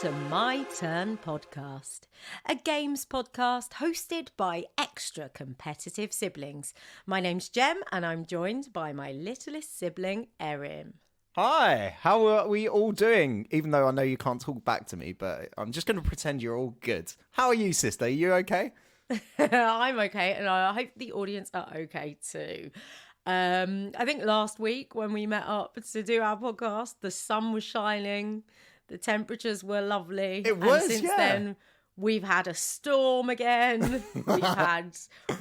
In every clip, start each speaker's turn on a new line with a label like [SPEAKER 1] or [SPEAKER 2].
[SPEAKER 1] to My Turn Podcast, a games podcast hosted by extra competitive siblings. My name's Jem and I'm joined by my littlest sibling, Erin.
[SPEAKER 2] Hi, how are we all doing? Even though I know you can't talk back to me, but I'm just going to pretend you're all good. How are you, sister? Are you okay?
[SPEAKER 1] I'm okay, and I hope the audience are okay too. I think last week when we met up to do our podcast, the sun was shining, the temperatures were lovely.
[SPEAKER 2] It was,
[SPEAKER 1] and since
[SPEAKER 2] yeah.
[SPEAKER 1] then, we've had a storm again. We've had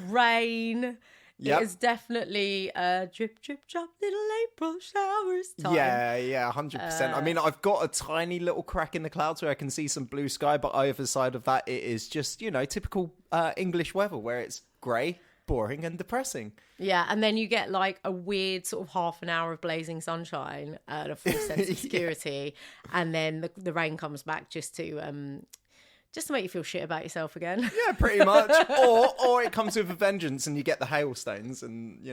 [SPEAKER 1] rain.
[SPEAKER 2] Yep.
[SPEAKER 1] It is definitely drip, drip, drop, little April showers time.
[SPEAKER 2] Yeah, 100%. I mean, I've got a tiny little crack in the clouds where I can see some blue sky, but either side of that, it is just, typical English weather where it's grey, boring and depressing.
[SPEAKER 1] Yeah, and then you get like a weird sort of half an hour of blazing sunshine and a full sense of security, and then the rain comes back just to make you feel shit about yourself again.
[SPEAKER 2] Yeah, pretty much. or it comes with a vengeance and you get the hailstones and,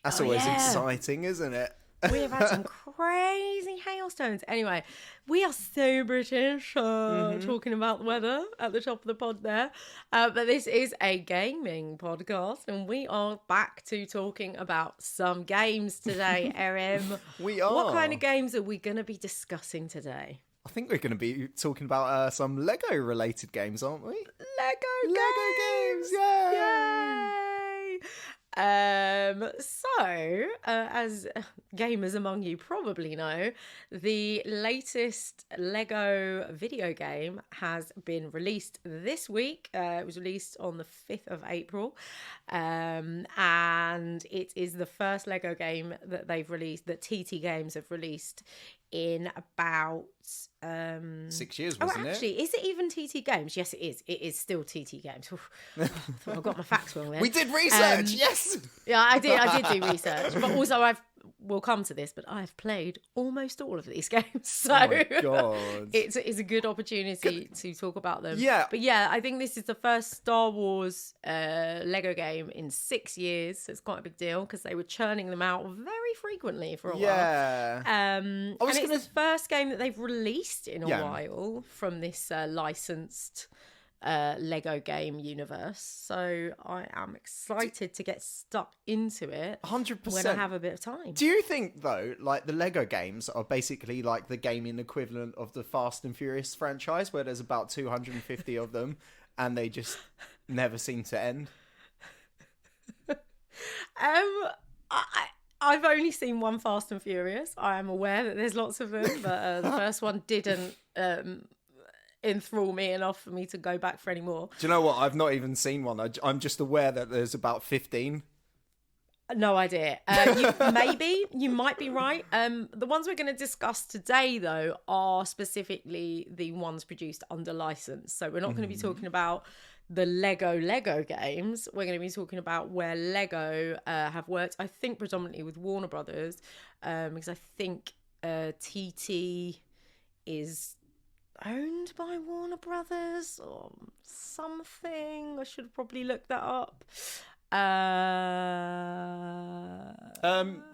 [SPEAKER 2] that's always exciting, isn't it?
[SPEAKER 1] We have had some crazy hailstones. Anyway, we are so British talking about the weather at the top of the pod there. But this is a gaming podcast and we are back to talking about some games today, Erin.
[SPEAKER 2] We are.
[SPEAKER 1] What kind of games are we going to be discussing today?
[SPEAKER 2] I think we're going to be talking about some Lego-related games, aren't we?
[SPEAKER 1] Lego games!
[SPEAKER 2] Yay!
[SPEAKER 1] As gamers among you probably know, the latest Lego video game has been released this week. It was released on the 5th of April, and it is the first Lego game that they've released, that TT Games have released in about
[SPEAKER 2] 6 years, wasn't it?
[SPEAKER 1] Is it even TT Games? Yes, it is. It is still TT Games. I thought I got my facts wrong there.
[SPEAKER 2] We did research, yes.
[SPEAKER 1] Yeah, I did do research, but also we'll come to this, but I've played almost all of these games, so
[SPEAKER 2] oh my God.
[SPEAKER 1] it's a good opportunity to talk about them.
[SPEAKER 2] Yeah.
[SPEAKER 1] But yeah, I think this is the first Star Wars Lego game in 6 years, so it's quite a big deal because they were churning them out very frequently for a while.
[SPEAKER 2] Yeah.
[SPEAKER 1] And it's the first game that they've released in a while from this licensed Lego game universe, so I am excited to get stuck into it
[SPEAKER 2] 100%
[SPEAKER 1] when I have a bit of time.
[SPEAKER 2] Do you think though, like the Lego games are basically like the gaming equivalent of the Fast and Furious franchise, where there's about 250 of them and they just never seem to end?
[SPEAKER 1] I've only seen one Fast and Furious. I am aware that there's lots of them, but the first one didn't enthrall me enough for me to go back for any more.
[SPEAKER 2] Do you know what? I've not even seen one. I'm just aware that there's about 15.
[SPEAKER 1] No idea. You might be right. The ones we're going to discuss today, though, are specifically the ones produced under license. So we're not going to be talking about the Lego games. We're going to be talking about where Lego have worked, I think predominantly with Warner Brothers, because I think TT is owned by Warner Brothers or something. I should probably look that up.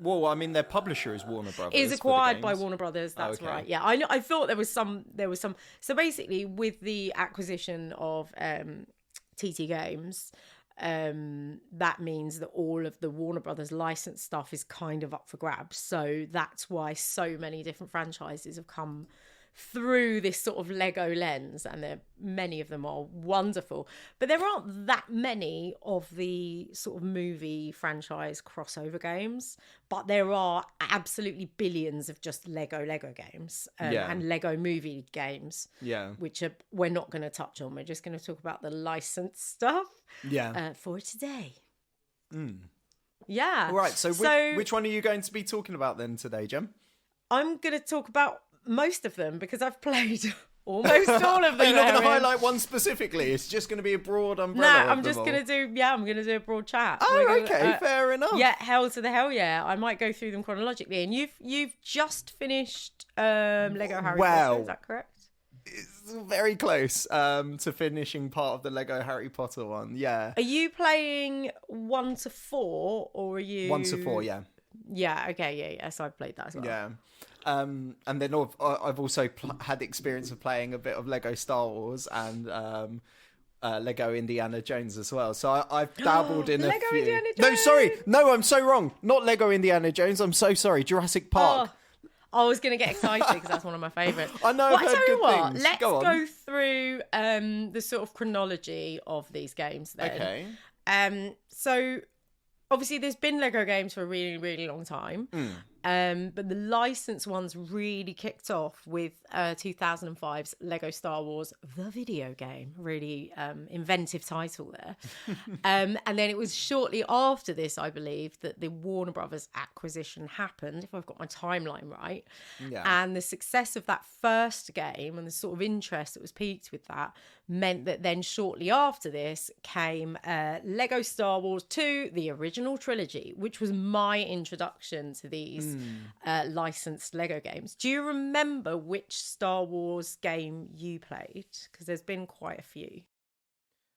[SPEAKER 2] Well, I mean, their publisher is Warner Brothers.
[SPEAKER 1] Is acquired by Warner Brothers. That's right. Yeah, I thought there was some. So basically, with the acquisition of TT Games, that means that all of the Warner Brothers licensed stuff is kind of up for grabs. So that's why so many different franchises have come through this sort of Lego lens, and many of them are wonderful, but there aren't that many of the sort of movie franchise crossover games, but there are absolutely billions of just Lego games and Lego movie games, which we're not going to touch on. We're just going to talk about the licensed stuff for today. Yeah.
[SPEAKER 2] All right, so which one are you going to be talking about then today, Jem?
[SPEAKER 1] I'm going to talk about most of them because I've played almost all of them.
[SPEAKER 2] Are you not going to highlight one specifically? It's just going to be a broad umbrella.
[SPEAKER 1] No, I'm going to do a broad chat.
[SPEAKER 2] Oh, okay, fair enough.
[SPEAKER 1] Yeah, hell to the hell yeah. I might go through them chronologically. And you've just finished Lego Harry Potter, is that correct?
[SPEAKER 2] It's very close to finishing part of the Lego Harry Potter one, yeah.
[SPEAKER 1] Are you playing 1 to 4 or are you...
[SPEAKER 2] 1 to 4, yeah.
[SPEAKER 1] Yeah, okay, yeah. So I've played that as well.
[SPEAKER 2] Yeah. And then I've also had experience of playing a bit of Lego Star Wars and Lego Indiana Jones as well. So I've dabbled in a
[SPEAKER 1] Lego
[SPEAKER 2] few.
[SPEAKER 1] Indiana
[SPEAKER 2] No,
[SPEAKER 1] Jones!
[SPEAKER 2] sorry. No, I'm so wrong. Not Lego Indiana Jones. I'm so sorry. Jurassic Park.
[SPEAKER 1] I was going to get excited because that's one of my favourites.
[SPEAKER 2] I know, I've heard good things.
[SPEAKER 1] Let's
[SPEAKER 2] Go on.
[SPEAKER 1] go through the sort of chronology of these games then.
[SPEAKER 2] Okay.
[SPEAKER 1] So, obviously, there's been Lego games for a really, really long time. But the licensed ones really kicked off with 2005's Lego Star Wars, the video game. Really inventive title there. And then it was shortly after this, I believe, that the Warner Brothers acquisition happened, if I've got my timeline right.
[SPEAKER 2] Yeah.
[SPEAKER 1] And the success of that first game and the sort of interest that was piqued with that meant that then shortly after this came Lego Star Wars 2, the original trilogy, which was my introduction to these licensed Lego games. Do you remember which Star Wars game you played? Because there's been quite a few.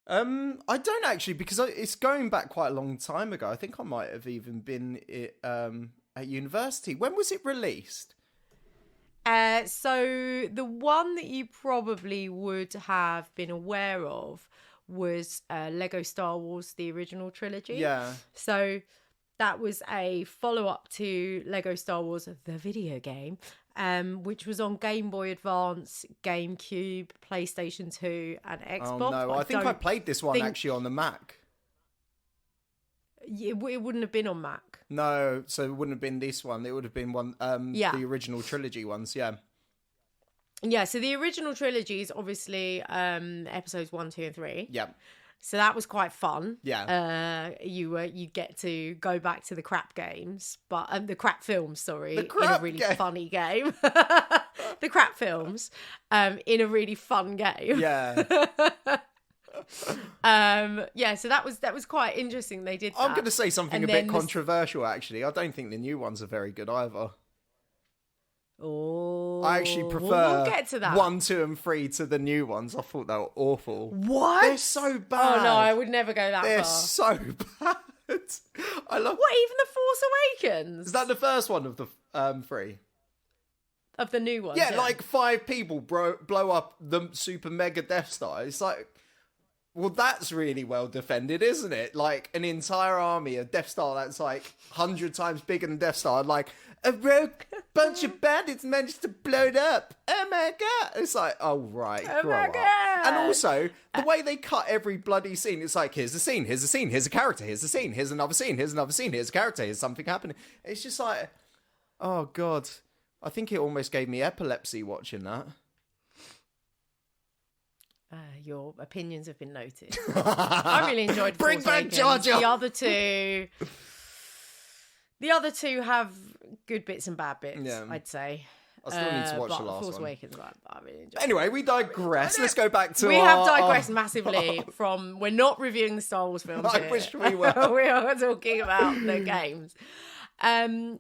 [SPEAKER 2] I don't actually, because it's going back quite a long time ago. I think I might have even been at university. When was it released?
[SPEAKER 1] So the one that you probably would have been aware of was Lego Star Wars, the original trilogy.
[SPEAKER 2] Yeah.
[SPEAKER 1] So that was a follow-up to Lego Star Wars, the video game, which was on Game Boy Advance, GameCube, PlayStation 2, and Xbox.
[SPEAKER 2] Oh, no. I think I played this one actually on the Mac.
[SPEAKER 1] It wouldn't have been on Mac.
[SPEAKER 2] No, so it wouldn't have been this one. It would have been one, the original trilogy ones, yeah.
[SPEAKER 1] Yeah, so the original trilogy is obviously episodes 1, 2, and 3.
[SPEAKER 2] Yeah.
[SPEAKER 1] So that was quite fun.
[SPEAKER 2] Yeah.
[SPEAKER 1] You get to go back to the crap games, but the crap films, sorry,
[SPEAKER 2] the crap
[SPEAKER 1] in a really funny game. The crap films, in a really fun game.
[SPEAKER 2] Yeah.
[SPEAKER 1] So that was quite interesting. They did that.
[SPEAKER 2] I'm going to say something a bit controversial, actually. I don't think the new ones are very good either.
[SPEAKER 1] Oh,
[SPEAKER 2] I actually prefer
[SPEAKER 1] we'll get to that.
[SPEAKER 2] 1, 2, and 3 to the new ones. I thought they were awful.
[SPEAKER 1] What?
[SPEAKER 2] They're so bad.
[SPEAKER 1] Oh no, I would never go that far.
[SPEAKER 2] They're so bad. I love.
[SPEAKER 1] What? Even the Force Awakens?
[SPEAKER 2] Is that the first one of the 3?
[SPEAKER 1] Of the new ones?
[SPEAKER 2] Yeah, like 5 people blow up the super mega Death Star. It's like, well, that's really well defended, isn't it? Like an entire army of Death Star that's like 100 times bigger than Death Star. Like a rogue bunch of bandits managed to blow it up. Oh my god! It's like, oh right, grow up. And also the way they cut every bloody scene. It's like, here's the scene, here's the scene, here's a character, here's the scene, here's another scene, here's another scene, here's a character, here's something happening. It's just like, oh god. I think it almost gave me epilepsy watching that.
[SPEAKER 1] Your opinions have been noted. I really enjoyed
[SPEAKER 2] Bring
[SPEAKER 1] Force
[SPEAKER 2] back
[SPEAKER 1] Awakens.
[SPEAKER 2] Jar Jar.
[SPEAKER 1] The other two have good bits and bad bits,
[SPEAKER 2] Yeah.
[SPEAKER 1] I'd say.
[SPEAKER 2] I still need to watch the last
[SPEAKER 1] Force
[SPEAKER 2] one.
[SPEAKER 1] Awakens, I really enjoyed.
[SPEAKER 2] Anyway, we digress. Let's go back to
[SPEAKER 1] We have digressed massively from... We're not reviewing the Star Wars films
[SPEAKER 2] I
[SPEAKER 1] here.
[SPEAKER 2] wish we were.
[SPEAKER 1] We are talking about the games.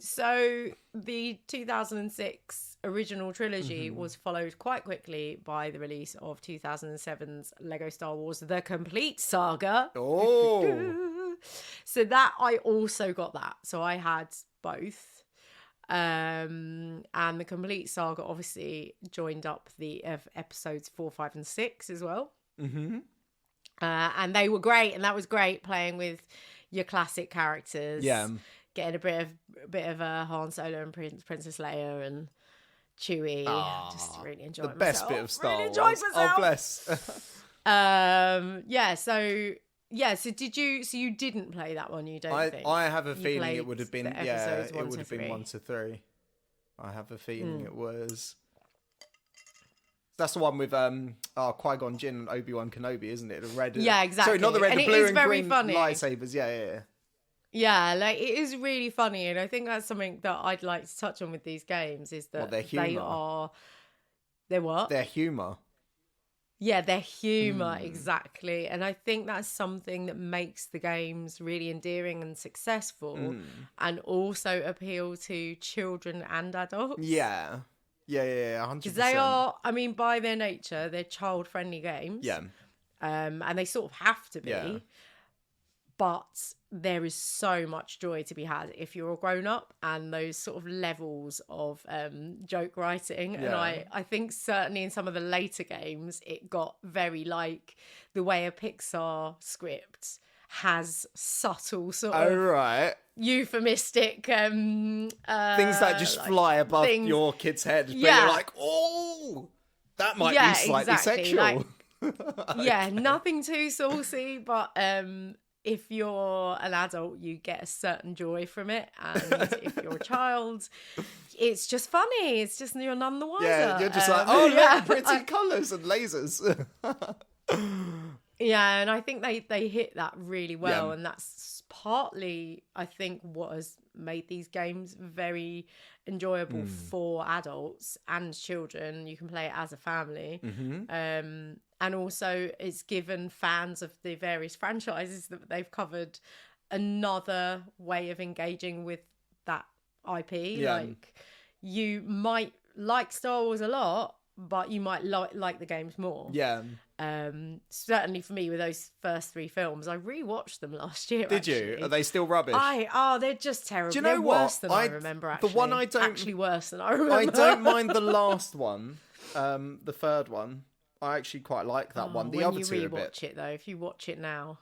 [SPEAKER 1] So the 2006 original trilogy was followed quite quickly by the release of 2007's Lego Star Wars The Complete Saga.
[SPEAKER 2] Oh.
[SPEAKER 1] So that I also got that. So I had both. And the Complete Saga obviously joined up the episodes 4, 5, and 6 as well. Mm-hmm. And they were great, and that was great playing with your classic characters.
[SPEAKER 2] Yeah.
[SPEAKER 1] Getting a bit of Han Solo and Princess Leia and Chewie. Just really enjoyed
[SPEAKER 2] the best
[SPEAKER 1] myself.
[SPEAKER 2] bit of Star
[SPEAKER 1] really
[SPEAKER 2] Wars.
[SPEAKER 1] enjoyed myself.
[SPEAKER 2] Oh, bless.
[SPEAKER 1] So did you? So you didn't play that one? You don't think?
[SPEAKER 2] I have a
[SPEAKER 1] You
[SPEAKER 2] feeling it
[SPEAKER 1] played
[SPEAKER 2] would have been
[SPEAKER 1] the
[SPEAKER 2] it
[SPEAKER 1] episodes 1
[SPEAKER 2] would
[SPEAKER 1] to
[SPEAKER 2] have been
[SPEAKER 1] 3.
[SPEAKER 2] 1 to 3. I have a feeling it was. That's the one with Qui-Gon Jinn and Obi-Wan Kenobi, isn't it? The red.
[SPEAKER 1] Yeah, exactly.
[SPEAKER 2] Sorry, not the red,
[SPEAKER 1] And
[SPEAKER 2] the
[SPEAKER 1] it
[SPEAKER 2] blue
[SPEAKER 1] is
[SPEAKER 2] and
[SPEAKER 1] very
[SPEAKER 2] green
[SPEAKER 1] funny.
[SPEAKER 2] lightsabers. Yeah.
[SPEAKER 1] Yeah, like it is really funny, and I think that's something that I'd like to touch on with these games is that
[SPEAKER 2] their humour.
[SPEAKER 1] They're what?
[SPEAKER 2] Their humour.
[SPEAKER 1] Yeah, their humour, exactly. And I think that's something that makes the games really endearing and successful and also appeal to children and adults.
[SPEAKER 2] Yeah, 100%.
[SPEAKER 1] Because they are, I mean, by their nature, they're child-friendly games.
[SPEAKER 2] Yeah.
[SPEAKER 1] And they sort of have to be.
[SPEAKER 2] Yeah.
[SPEAKER 1] but there is so much joy to be had if you're a grown-up, and those sort of levels of joke writing. And I think certainly in some of the later games, it got very like the way a Pixar script has subtle sort of euphemistic
[SPEAKER 2] things that just like, fly above your kid's head. But you're like, oh, that might be slightly sexual.
[SPEAKER 1] Like, nothing too saucy, but if you're an adult, you get a certain joy from it, and if you're a child, it's just funny. It's just you're none the wiser.
[SPEAKER 2] Yeah, you're just like, oh, look, pretty colours and lasers.
[SPEAKER 1] Yeah, and I think they hit that really well, and that's partly, I think, what has made these games very enjoyable for adults and children. You can play it as a family. And also it's given fans of the various franchises that they've covered another way of engaging with that IP. Like, you might like Star Wars a lot, but you might like the games more. Certainly for me, with those first 3 films, I rewatched them last year.
[SPEAKER 2] Did you? Are they still rubbish?
[SPEAKER 1] They're just terrible.
[SPEAKER 2] Do you know
[SPEAKER 1] they're
[SPEAKER 2] what?
[SPEAKER 1] Worse than I remember. Actually,
[SPEAKER 2] the one I don't
[SPEAKER 1] actually worse than I remember.
[SPEAKER 2] I don't mind the last one, the third one. I actually quite like that one. The other two a bit.
[SPEAKER 1] When you rewatch it though, if you watch it now.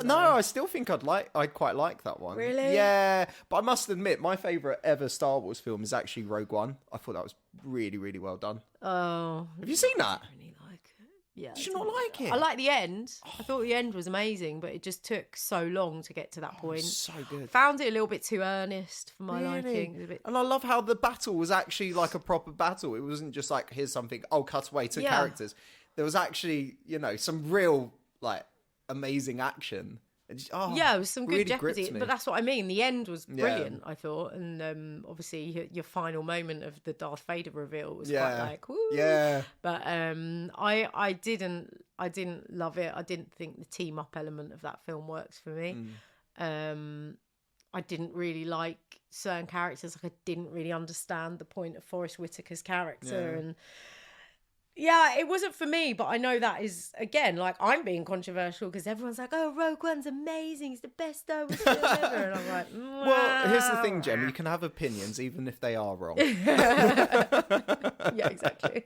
[SPEAKER 2] No, I still think I'd quite like that one.
[SPEAKER 1] Really?
[SPEAKER 2] Yeah, but I must admit, my favourite ever Star Wars film is actually Rogue One. I thought that was really, really well done.
[SPEAKER 1] Oh,
[SPEAKER 2] have you seen that?
[SPEAKER 1] I really like it. Yeah.
[SPEAKER 2] Did you not like it?
[SPEAKER 1] I like the end. I thought the end was amazing, but it just took so long to get to that point.
[SPEAKER 2] So good.
[SPEAKER 1] Found it a little bit too earnest for my liking.
[SPEAKER 2] And I love how the battle was actually like a proper battle. It wasn't just like, here's something, cut away to characters. There was actually, some real, like, amazing action. It
[SPEAKER 1] was some good jeopardy, but that's what I mean. The end was brilliant, I thought, and obviously your final moment of the Darth Vader reveal was quite like, woo.
[SPEAKER 2] Yeah.
[SPEAKER 1] But I didn't love it. I didn't think the team up element of that film works for me. I didn't really like certain characters. Like, I didn't really understand the point of Forrest Whitaker's character, and it wasn't for me, but I know that is, again, like, I'm being controversial because everyone's like, oh, Rogue One's amazing, it's the best Star Wars film ever. And I'm like,
[SPEAKER 2] well, here's the thing, Jem, you can have opinions even if they are wrong.
[SPEAKER 1] Yeah, exactly.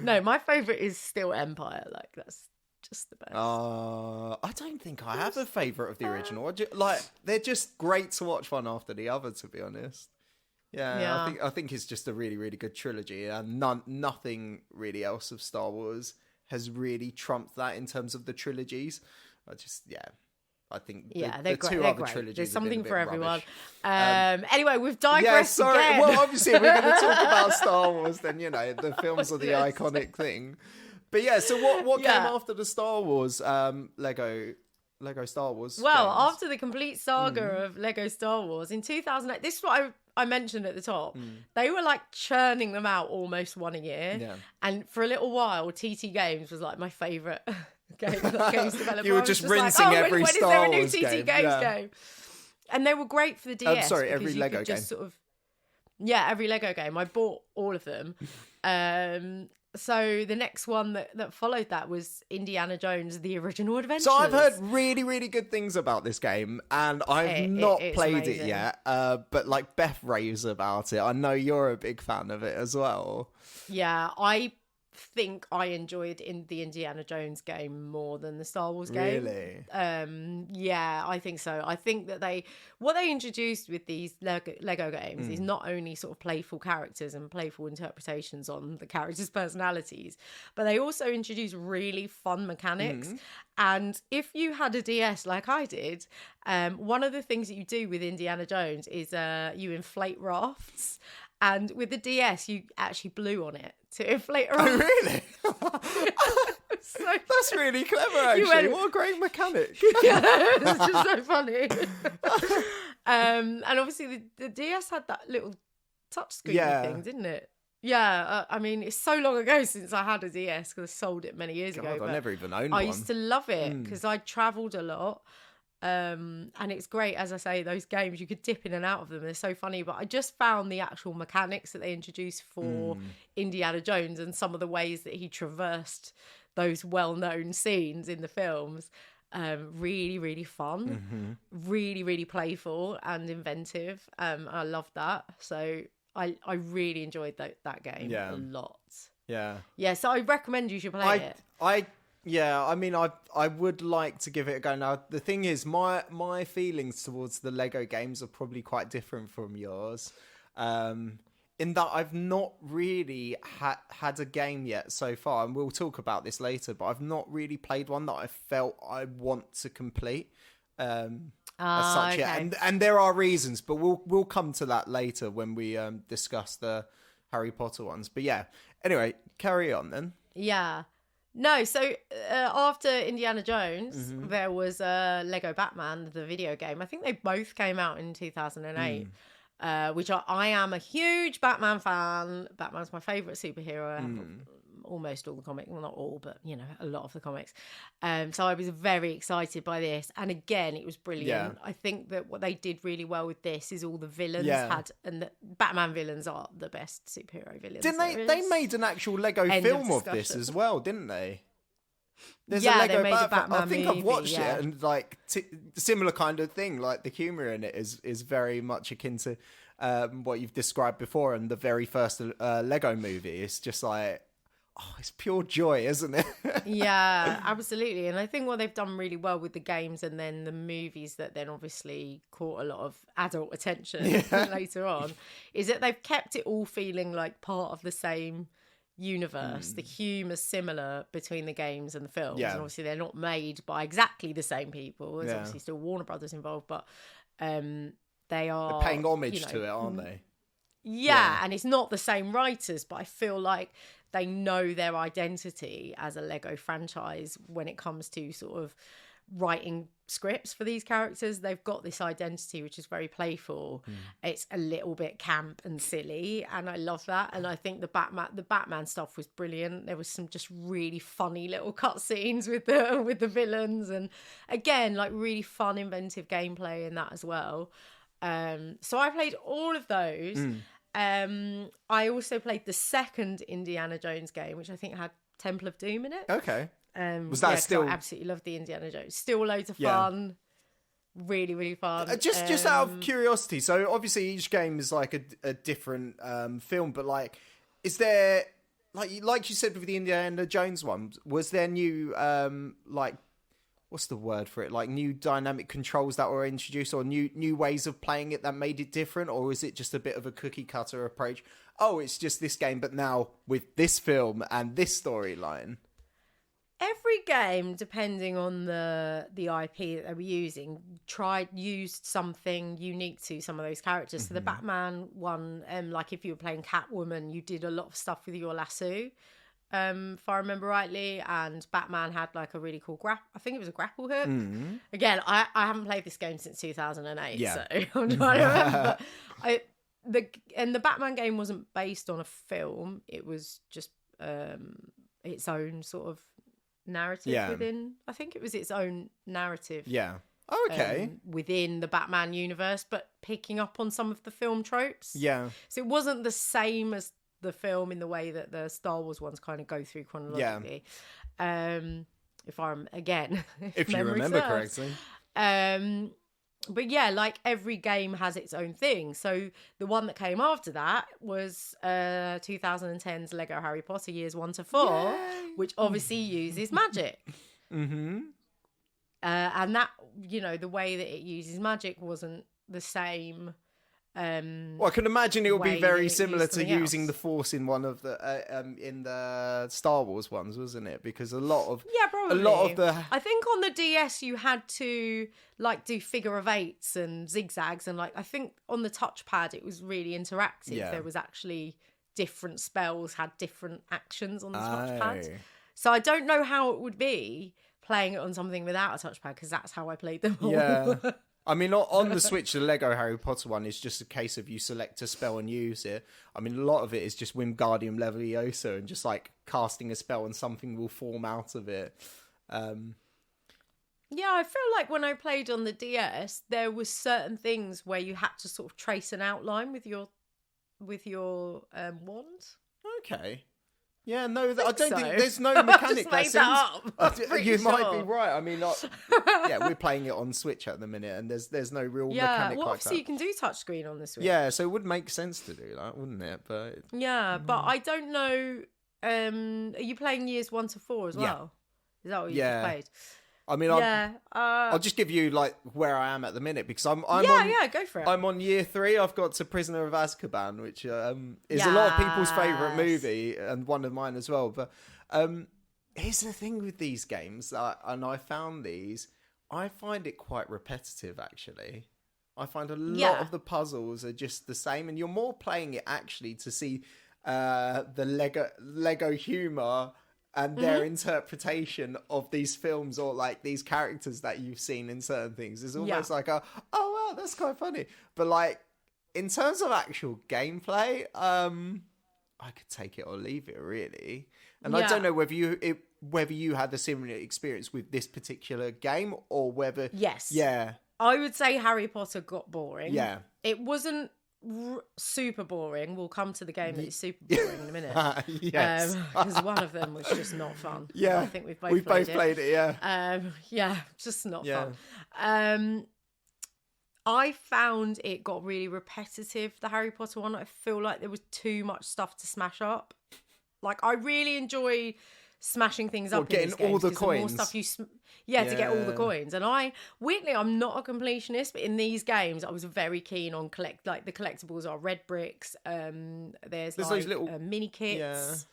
[SPEAKER 1] No, my favourite is still Empire. Like, that's just the best.
[SPEAKER 2] I don't think I have a favourite of the original. They're just great to watch one after the other, to be honest. Yeah. I think it's just a really, really good trilogy, and nothing really else of Star Wars has really trumped that in terms of the trilogies. I think the two other trilogies. There's
[SPEAKER 1] something for everyone. Anyway, we've digressed again.
[SPEAKER 2] Well, obviously, we're going to talk about Star Wars. Then the films are the iconic thing. But yeah, so what came after the Star Wars Lego Star Wars?
[SPEAKER 1] Well,
[SPEAKER 2] games?
[SPEAKER 1] After the complete saga of Lego Star Wars in 2008, this is what I mentioned at the top. They were like churning them out almost one a year. Yeah. And for a little while, TT Games was like my favourite games developer.
[SPEAKER 2] You were just rinsing every Star Wars game.
[SPEAKER 1] When is there a new TT Games game? And they were great for the DS.
[SPEAKER 2] Every Lego game.
[SPEAKER 1] Every Lego game. I bought all of them. So the next one that followed that was Indiana Jones, The Original Adventures.
[SPEAKER 2] So I've heard really, really good things about this game, and I've not played it yet. But like Beth raves about it. I know you're a big fan of it as well.
[SPEAKER 1] Yeah, I think I enjoyed the Indiana Jones game more than the Star Wars game.
[SPEAKER 2] Really?
[SPEAKER 1] Yeah, I think so. I think that what they introduced with these Lego games is not only sort of playful characters and playful interpretations on the characters' personalities, but they also introduced really fun mechanics. And if you had a DS like I did, one of the things that you do with Indiana Jones is you inflate rafts. And with the DS, you actually blew on it to inflate a raft.
[SPEAKER 2] Oh, really? That's really clever, actually. What a great mechanic.
[SPEAKER 1] It's just so funny. And obviously, the DS had that little touchscreen thing, didn't it? Yeah, I mean, it's so long ago since I had a DS because I sold it many years ago.
[SPEAKER 2] I never even owned one.
[SPEAKER 1] I used to love it because I travelled a lot. And it's great, as I say, those games, you could dip in and out of them. They're so funny. But I just found the actual mechanics that they introduced for Indiana Jones and some of the ways that he traversed those well-known scenes in the films Really, really fun, really, really playful and inventive. I love that. So I really enjoyed that game a lot. Yeah. So I recommend you should play it.
[SPEAKER 2] I mean, I would like to give it a go. Now, the thing is, my feelings towards the Lego games are probably quite different from yours. In that I've not really had a game yet so far, and we'll talk about this later, but I've not really played one that I felt I want to complete as such yet. And there are reasons, but we'll come to that later when we discuss the Harry Potter ones. But yeah, anyway, carry on then.
[SPEAKER 1] Yeah. No, so after Indiana Jones, there was Lego Batman, the video game. I think they both came out in 2008. Which I am a huge Batman fan. Batman's my favourite superhero. I have almost all the comics, well, not all, but a lot of the comics. So I was very excited by this, and again, it was brilliant. I think that what they did really well with this is all the villains and the Batman villains are the best superhero villains.
[SPEAKER 2] Didn't they? They made an actual Lego film of this as well, didn't they? There's a
[SPEAKER 1] Lego they made a Batman
[SPEAKER 2] I think
[SPEAKER 1] movie,
[SPEAKER 2] I've watched it, and like similar kind of thing. Like the humor in it is very much akin to what you've described before in the very first Lego movie. It's just like, it's pure joy, isn't it?
[SPEAKER 1] Yeah, absolutely. And I think what they've done really well with the games and then the movies that then obviously caught a lot of adult attention later on is that they've kept it all feeling like part of the same universe. The humor's similar between the games and the films, and obviously they're not made by exactly the same people. There's obviously still Warner Brothers involved, but they're
[SPEAKER 2] paying homage to it, aren't they?
[SPEAKER 1] Yeah, and it's not the same writers, but I feel like they know their identity as a Lego franchise when it comes to sort of writing scripts for these characters. They've got this identity which is very playful. It's a little bit camp and silly, and I love that. And I think the Batman stuff was brilliant. There was some just really funny little cutscenes with the villains, and again, like really fun, inventive gameplay in that as well. So I played all of those. I also played the second Indiana Jones game, which I think had Temple of Doom in it.
[SPEAKER 2] Okay. Was that still?
[SPEAKER 1] I absolutely loved the Indiana Jones. Still loads of fun. Really, really fun.
[SPEAKER 2] Just out of curiosity, so obviously each game is like a different film, but like, is there like you said with the Indiana Jones one, was there new like, what's the word for it? Like new dynamic controls that were introduced, or new ways of playing it that made it different, or is it just a bit of a cookie cutter approach? Oh, it's just this game, but now with this film and this storyline.
[SPEAKER 1] Every game, depending on the IP that they were using, used something unique to some of those characters. So the Batman one, like if you were playing Catwoman, you did a lot of stuff with your lasso, if I remember rightly. And Batman had like a really cool I think it was a grapple hook. Again, I haven't played this game since 2008, so I'm trying to remember. The Batman game wasn't based on a film. It was just its own sort of narrative within. I think it was its own narrative.
[SPEAKER 2] Yeah. Oh, okay.
[SPEAKER 1] Within the Batman universe, but picking up on some of the film tropes.
[SPEAKER 2] Yeah.
[SPEAKER 1] So it wasn't the same as the film in the way that the Star Wars ones kind of go through chronologically. If
[SPEAKER 2] you remember correctly.
[SPEAKER 1] But yeah, like every game has its own thing. So the one that came after that was 2010's Lego Harry Potter Years 1 to 4, which obviously uses magic. And that, the way that it uses magic wasn't the same.
[SPEAKER 2] Well, I can imagine it would be very similar to using the Force in one of the in the Star Wars ones, wasn't it? Because a lot of
[SPEAKER 1] I think on the DS you had to like do figure of eights and zigzags, and like I think on the touchpad it was really interactive. There was actually different spells had different actions on the touchpad. So I don't know how it would be playing it on something without a touchpad, because that's how I played them all.
[SPEAKER 2] Yeah. I mean, on the Switch, the Lego Harry Potter one is just a case of you select a spell and use it. I mean, a lot of it is just Wingardium Leviosa and just like casting a spell and something will form out of it.
[SPEAKER 1] Yeah, I feel like when I played on the DS, there was certain things where you had to sort of trace an outline with your wand.
[SPEAKER 2] Okay. Yeah, no, I don't
[SPEAKER 1] so.
[SPEAKER 2] think there's no mechanic that seems. You
[SPEAKER 1] sure.
[SPEAKER 2] might be right. I mean, we're playing it on Switch at the minute, and there's no real mechanic like
[SPEAKER 1] obviously
[SPEAKER 2] that.
[SPEAKER 1] you can do touchscreen on the Switch.
[SPEAKER 2] Yeah, so it would make sense to do that, wouldn't it? But
[SPEAKER 1] but I don't know. Are you playing years 1 to 4 as well? Is that what you just played?
[SPEAKER 2] I mean, I'll just give you like where I am at the minute because I'm
[SPEAKER 1] go for it.
[SPEAKER 2] I'm on year 3. I've got to Prisoner of Azkaban, which is a lot of people's favourite movie and one of mine as well. But here's the thing with these games, and I find it quite repetitive actually. I find a lot of the puzzles are just the same, and you're more playing it actually to see the Lego humour and their interpretation of these films or like these characters that you've seen in certain things is almost like oh wow, that's quite funny. But like in terms of actual gameplay, I could take it or leave it really. And I don't know whether you had a similar experience with this particular game or whether
[SPEAKER 1] I would say Harry Potter got boring. It wasn't super boring. We'll come to the game that is super boring in a minute.
[SPEAKER 2] Yes,
[SPEAKER 1] because one of them was just not fun. I think we've both
[SPEAKER 2] played it.
[SPEAKER 1] Just not fun. I found it got really repetitive, the Harry Potter one. I feel like there was too much stuff to smash up. Like I really enjoy smashing things up,
[SPEAKER 2] getting all the coins.
[SPEAKER 1] The more stuff you to get all the coins. And I'm not a completionist, but in these games I was very keen on the collectibles are red bricks, there's like those little mini kits,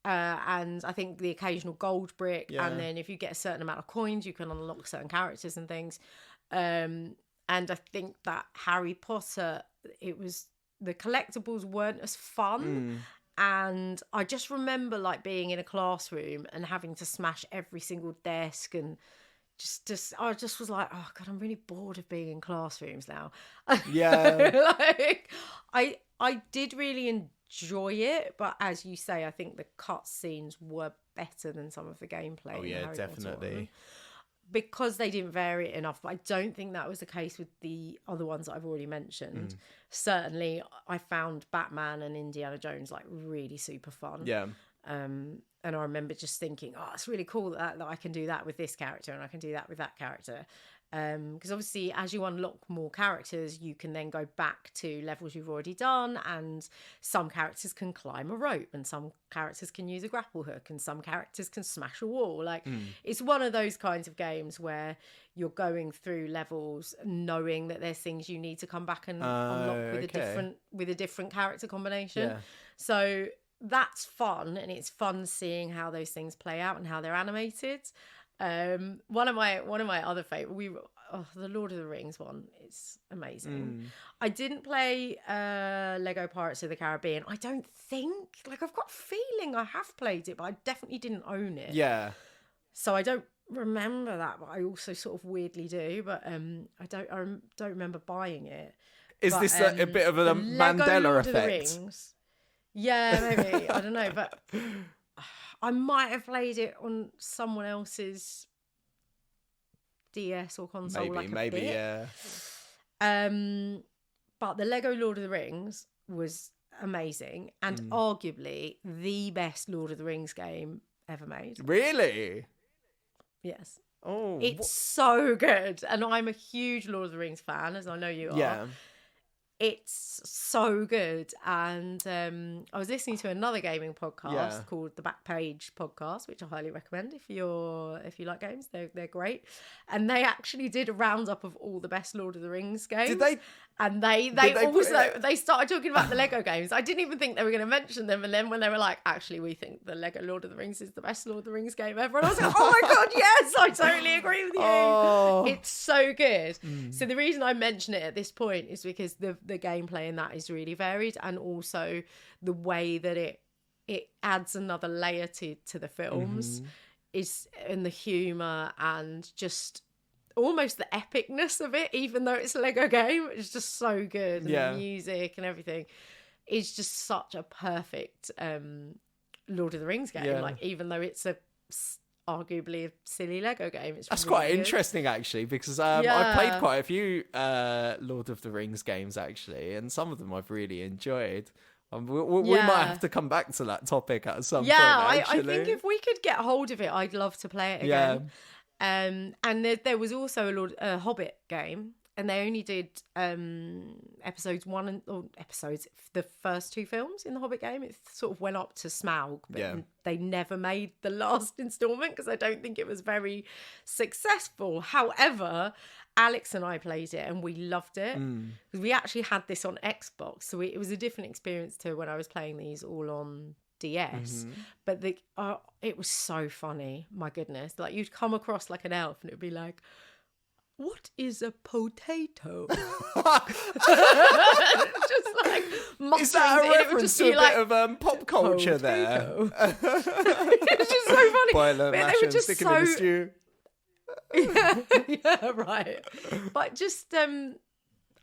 [SPEAKER 1] and I think the occasional gold brick, and then if you get a certain amount of coins you can unlock certain characters and things, and I think that Harry Potter, the collectibles weren't as fun. And I just remember like being in a classroom and having to smash every single desk, and I just was like, oh god, I'm really bored of being in classrooms now. Like I did really enjoy it, but as you say, I think the cutscenes were better than some of the gameplay.
[SPEAKER 2] Oh yeah, definitely.
[SPEAKER 1] Because they didn't vary it enough. But I don't think that was the case with the other ones that I've already mentioned. Certainly, I found Batman and Indiana Jones like really super fun. Yeah. And I remember just thinking, oh, it's really cool that I can do that with this character and I can do that with that character. Because obviously, as you unlock more characters, you can then go back to levels you've already done, and some characters can climb a rope, and some characters can use a grapple hook, and some characters can smash a wall. Like it's one of those kinds of games where you're going through levels knowing that there's things you need to come back and unlock with a different character combination. So that's fun, and it's fun seeing how those things play out and how they're animated. One of my other favorite, the Lord of the Rings one is amazing. I didn't play Lego Pirates of the Caribbean. I don't think, like, I've got a feeling I have played it, but I definitely didn't own it. So I don't remember that, but I also sort of weirdly do. But I don't remember buying it.
[SPEAKER 2] Is this a bit of a Mandela effect?
[SPEAKER 1] Yeah, maybe. I don't know, but I might have played it on someone else's DS or console. Maybe, yeah. But the Lego Lord of the Rings was amazing, and arguably the best Lord of the Rings game ever made.
[SPEAKER 2] Really?
[SPEAKER 1] Yes. Oh, it's so good, and I'm a huge Lord of the Rings fan, as I know you are. Yeah. It's so good. And I was listening to another gaming podcast called the Backpage Podcast, which I highly recommend if you like games. They're great. And they actually did a roundup of all the best Lord of the Rings games. Did they? And they started talking about the Lego games. I didn't even think they were going to mention them. And then when they were like, actually, we think the Lego Lord of the Rings is the best Lord of the Rings game ever. And I was like, oh my God, yes, I totally agree with you. Oh. It's so good. So the reason I mention it at this point is because the gameplay in that is really varied, and also the way that it adds another layer to the films is in the humour and just almost the epicness of it, even though it's a Lego game. It's just so good. And the music and everything is just such a perfect Lord of the Rings game. Like, even though it's arguably a silly Lego game,
[SPEAKER 2] that's
[SPEAKER 1] really
[SPEAKER 2] quite
[SPEAKER 1] good.
[SPEAKER 2] Interesting actually, because I played quite a few Lord of the Rings games actually, and some of them I've really enjoyed. We might have to come back to that topic at some point,
[SPEAKER 1] I think if we could get hold of it, I'd love to play it again. And there was also a Hobbit game, and they only did the first 2 films in the Hobbit game. It sort of went up to Smaug, but they never made the last installment because I don't think it was very successful. However, Alex and I played it and we loved it because we actually had this on Xbox, so it was a different experience to when I was playing these all on DS. But it was so funny. My goodness, like you'd come across like an elf and it'd be like, what is a potato? Just like
[SPEAKER 2] is that a reference to a bit of pop culture
[SPEAKER 1] potato.
[SPEAKER 2] There?
[SPEAKER 1] It's just so funny.
[SPEAKER 2] Boiler, mash and stick it in the stew.
[SPEAKER 1] Yeah, right. But just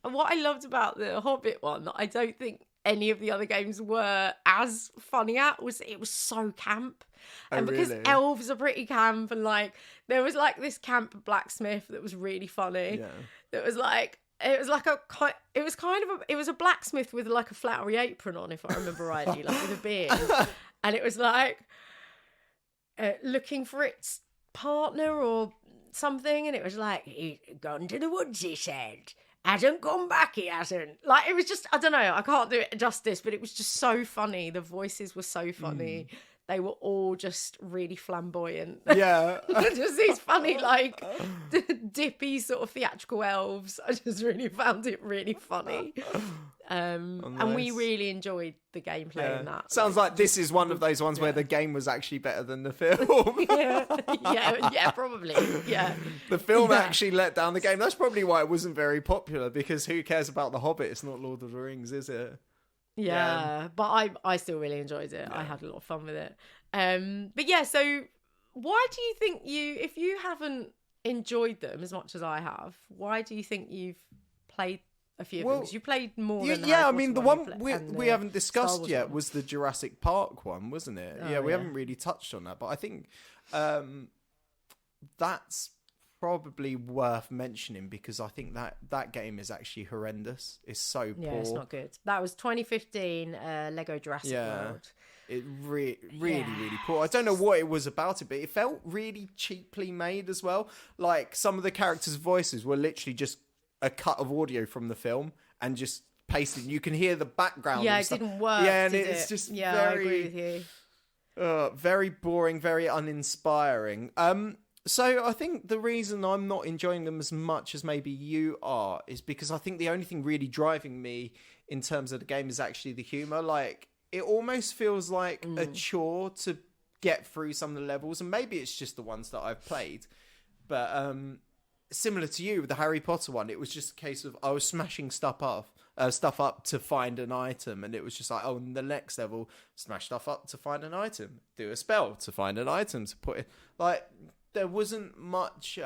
[SPEAKER 1] what I loved about the Hobbit one that I don't think any of the other games were as funny at was it was so camp. And because elves are pretty camp, and like there was like this camp blacksmith that was really funny. Yeah. That was like it was a blacksmith with like a flowery apron on, if I remember rightly, like with a beard. And it was like looking for its partner or something, and it was like, he's gone to the woods, he said. Hasn't gone back, he hasn't. Like, it was just, I don't know, I can't do it justice, but it was just so funny. The voices were so funny. They were all just really flamboyant.
[SPEAKER 2] Yeah.
[SPEAKER 1] Just these funny, like, dippy sort of theatrical elves. I just really found it really funny. And we really enjoyed the gameplay in that.
[SPEAKER 2] Sounds like this is one of those ones where the game was actually better than the film.
[SPEAKER 1] yeah, probably. Yeah.
[SPEAKER 2] The film actually let down the game. That's probably why it wasn't very popular, because who cares about The Hobbit? It's not Lord of the Rings, is it?
[SPEAKER 1] Yeah, but I still really enjoyed it. I had a lot of fun with it. But yeah, so why do you think if you haven't enjoyed them as much as I have, why do you think you've played a few of them? Because you played more than
[SPEAKER 2] the I mean, the one we haven't discussed yet was the Jurassic Park one, wasn't it? We haven't really touched on that, but I think that's probably worth mentioning, because I think that game is actually horrendous. It's so poor.
[SPEAKER 1] Yeah, it's not good. That was 2015 Lego Jurassic World.
[SPEAKER 2] It really poor. I don't know what it was about it, but it felt really cheaply made as well. Like, some of the characters' voices were literally just a cut of audio from the film and just pasted. You can hear the background.
[SPEAKER 1] Yeah, it didn't work.
[SPEAKER 2] Yeah, and it's just
[SPEAKER 1] I agree with you.
[SPEAKER 2] Very boring, very uninspiring. So I think the reason I'm not enjoying them as much as maybe you are is because I think the only thing really driving me in terms of the game is actually the humor. Like, it almost feels like a chore to get through some of the levels, and maybe it's just the ones that I've played. But similar to you with the Harry Potter one, it was just a case of I was smashing stuff up to find an item, and it was just like, oh, in the next level, smash stuff up to find an item, do a spell to find an item to put in. Like, there wasn't much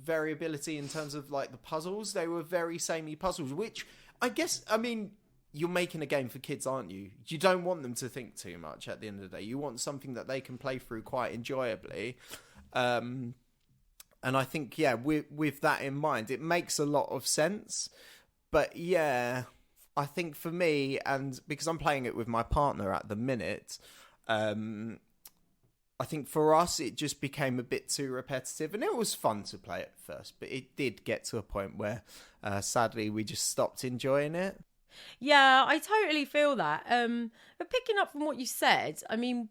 [SPEAKER 2] variability in terms of like the puzzles. They were very samey puzzles, which I guess, I mean, you're making a game for kids, aren't you? You don't want them to think too much at the end of the day. You want something that they can play through quite enjoyably. And I think, with that in mind, it makes a lot of sense. But yeah, I think for me, and because I'm playing it with my partner at the minute, I think for us, it just became a bit too repetitive, and it was fun to play at first, but it did get to a point where, sadly, we just stopped enjoying it.
[SPEAKER 1] Yeah, I totally feel that. But picking up from what you said, I mean,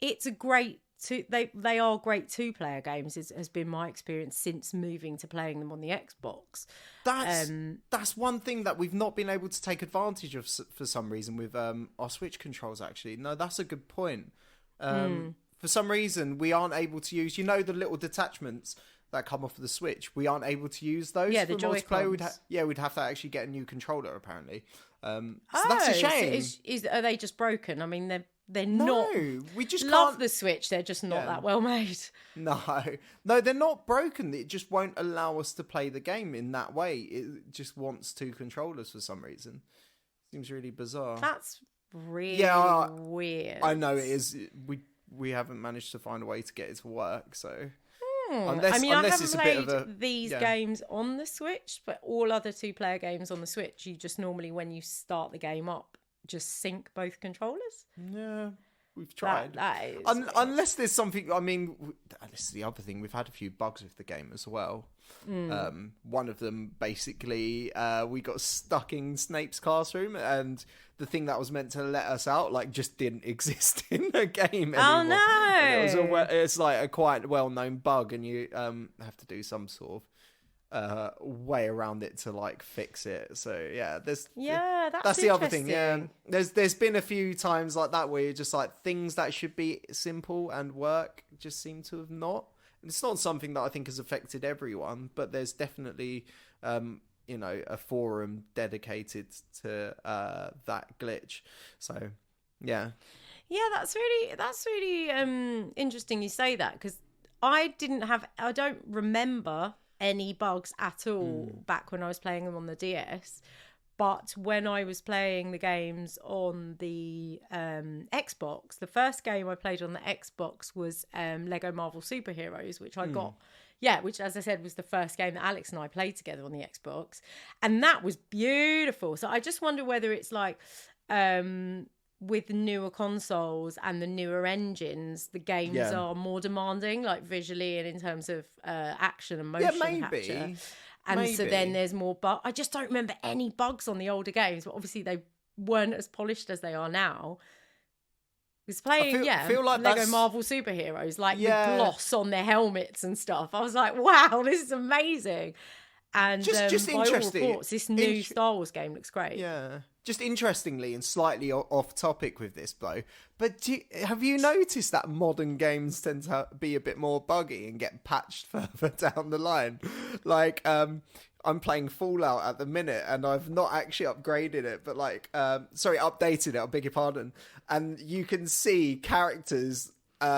[SPEAKER 1] it's a great they are great 2-player games. Has been my experience since moving to playing them on the Xbox.
[SPEAKER 2] That's one thing that we've not been able to take advantage of for some reason with our Switch controls. Actually, no, that's a good point. For some reason, we aren't able to use, the little detachments that come off of the Switch. We aren't able to use those
[SPEAKER 1] for
[SPEAKER 2] multiplayer. We'd have to actually get a new controller, apparently. So that's a shame.
[SPEAKER 1] Are they just broken? I mean, they're
[SPEAKER 2] no,
[SPEAKER 1] not.
[SPEAKER 2] We just
[SPEAKER 1] love
[SPEAKER 2] can't...
[SPEAKER 1] the Switch. They're just not that well made.
[SPEAKER 2] No, they're not broken. It just won't allow us to play the game in that way. It just wants 2 controllers for some reason. Seems really bizarre.
[SPEAKER 1] That's really weird.
[SPEAKER 2] I know it is. We haven't managed to find a way to get it to work, so Unless,
[SPEAKER 1] I mean, I haven't
[SPEAKER 2] it's a
[SPEAKER 1] played
[SPEAKER 2] bit of a,
[SPEAKER 1] these games on the Switch, but all other 2-player games on the Switch, you just normally, when you start the game up, just sync both controllers.
[SPEAKER 2] Yeah, we've tried.
[SPEAKER 1] That is
[SPEAKER 2] unless there's something. I mean, this is the other thing. We've had a few bugs with the game as well. One of them, basically, we got stuck in Snape's classroom, and the thing that was meant to let us out, like, just didn't exist in the game anymore.
[SPEAKER 1] Oh no!
[SPEAKER 2] And it's like a quite well-known bug, and you have to do some sort of way around it to like fix it. So yeah, that's the other thing. Yeah, there's been a few times like that where you're just like, things that should be simple and work just seem to have not. And it's not something that I think has affected everyone, but there's definitely a forum dedicated to that glitch. So yeah,
[SPEAKER 1] that's really interesting you say that, because I don't remember any bugs at all back when I was playing them on the DS. But when I was playing the games on the Xbox, the first game I played on the Xbox was Lego Marvel Superheroes, which I got, which, as I said, was the first game that Alex and I played together on the Xbox. And that was beautiful. So I just wonder whether it's like, with the newer consoles and the newer engines, the games are more demanding, like visually and in terms of action and motion capture. And so then there's more bugs. I just don't remember any bugs on the older games, but obviously they weren't as polished as they are now. I was playing, feel like Lego Marvel Superheroes, like the gloss on their helmets and stuff. I was like, wow, this is amazing. And
[SPEAKER 2] just
[SPEAKER 1] by all
[SPEAKER 2] interesting.
[SPEAKER 1] reports, this new Star Wars game looks great.
[SPEAKER 2] Yeah. Just interestingly and slightly off topic with this, though, but have you noticed that modern games tend to be a bit more buggy and get patched further down the line? Like, I'm playing Fallout at the minute, and I've not actually upgraded it, but updated it, I beg your pardon. And you can see characters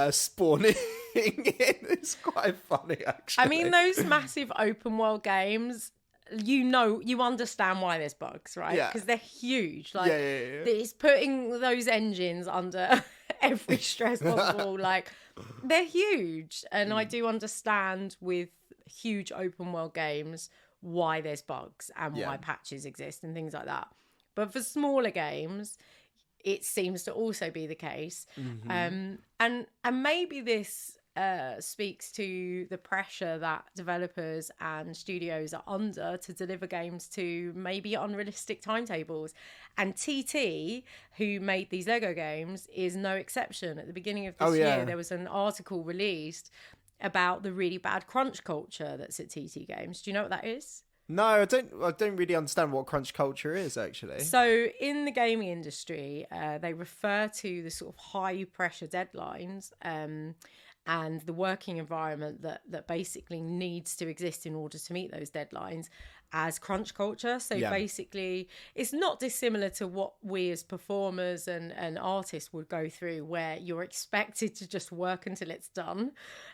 [SPEAKER 2] spawning in. It's quite funny, actually.
[SPEAKER 1] I mean, those massive open world games, you understand why there's bugs, right? Because they're huge. Like, it's putting those engines under every stress possible. Like, they're huge. And I do understand with huge open world games why there's bugs and why patches exist and things like that. But for smaller games, it seems to also be the case. And maybe this speaks to the pressure that developers and studios are under to deliver games to maybe unrealistic timetables. And TT, who made these Lego games, is no exception. At the beginning of this year, there was an article released about the really bad crunch culture that's at TT Games. Do you know what that is?
[SPEAKER 2] No, I don't really understand what crunch culture is, actually.
[SPEAKER 1] So in the gaming industry, they refer to the sort of high pressure deadlines and the working environment that basically needs to exist in order to meet those deadlines as crunch culture. So basically, it's not dissimilar to what we as performers and artists would go through, where you're expected to just work until it's done.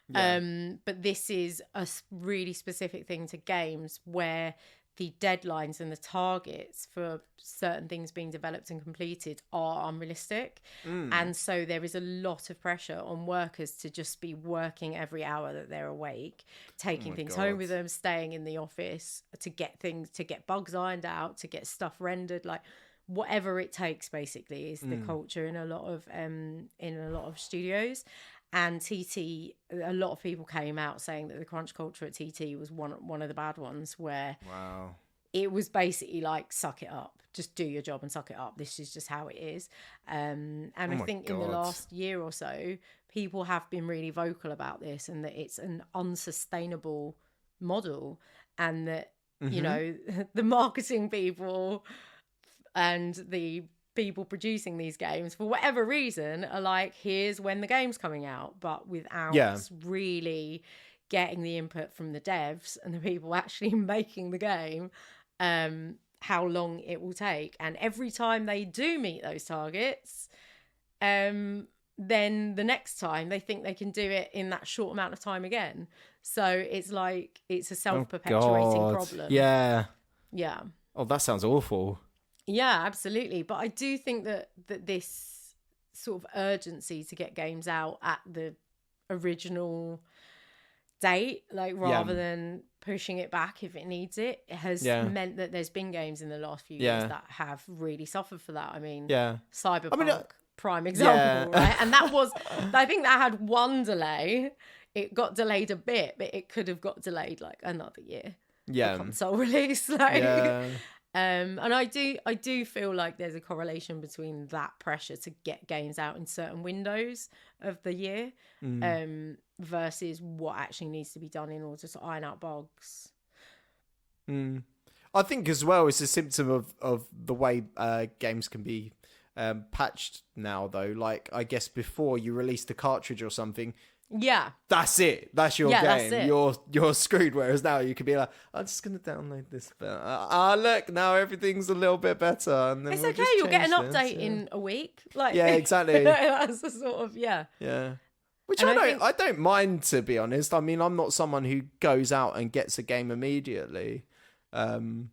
[SPEAKER 1] But this is a really specific thing to games, where the deadlines and the targets for certain things being developed and completed are unrealistic. And so there is a lot of pressure on workers to just be working every hour that they're awake, taking things home with them, staying in the office to get bugs ironed out, to get stuff rendered, like whatever it takes basically is the culture in a lot of studios. And TT, a lot of people came out saying that the crunch culture at TT was one of the bad ones, where it was basically like, suck it up, just do your job and suck it up. This is just how it is. And I think in the last year or so, people have been really vocal about this, and that it's an unsustainable model, and that, you know, the marketing people and the people producing these games, for whatever reason, are like, here's when the game's coming out, but without really getting the input from the devs and the people actually making the game, how long it will take. And every time they do meet those targets, then the next time they think they can do it in that short amount of time again. So it's like, it's a self-perpetuating problem.
[SPEAKER 2] Yeah. Oh, that sounds awful.
[SPEAKER 1] Yeah, absolutely. But I do think that this sort of urgency to get games out at the original date, like rather than pushing it back if it needs it. It has meant that there's been games in the last few years that have really suffered for that. I mean, Cyberpunk, prime example, right? And that was, I think that had one delay. It got delayed a bit, but it could have got delayed like another year.
[SPEAKER 2] Yeah,
[SPEAKER 1] console release, like. And I do feel like there's a correlation between that pressure to get games out in certain windows of the year, versus what actually needs to be done in order to iron out bugs.
[SPEAKER 2] I think as well it's a symptom of the way games can be patched now, though. Like, I guess before you released a cartridge or something, that's it. That's your game. That's it. You're screwed. Whereas now you could be like, I'm just gonna download this bit. Look, now everything's a little bit better. And then
[SPEAKER 1] it's okay. You'll get an update in a week. Like,
[SPEAKER 2] exactly.
[SPEAKER 1] That's the sort of yeah.
[SPEAKER 2] Which I don't mind, to be honest. I mean, I'm not someone who goes out and gets a game immediately. I'm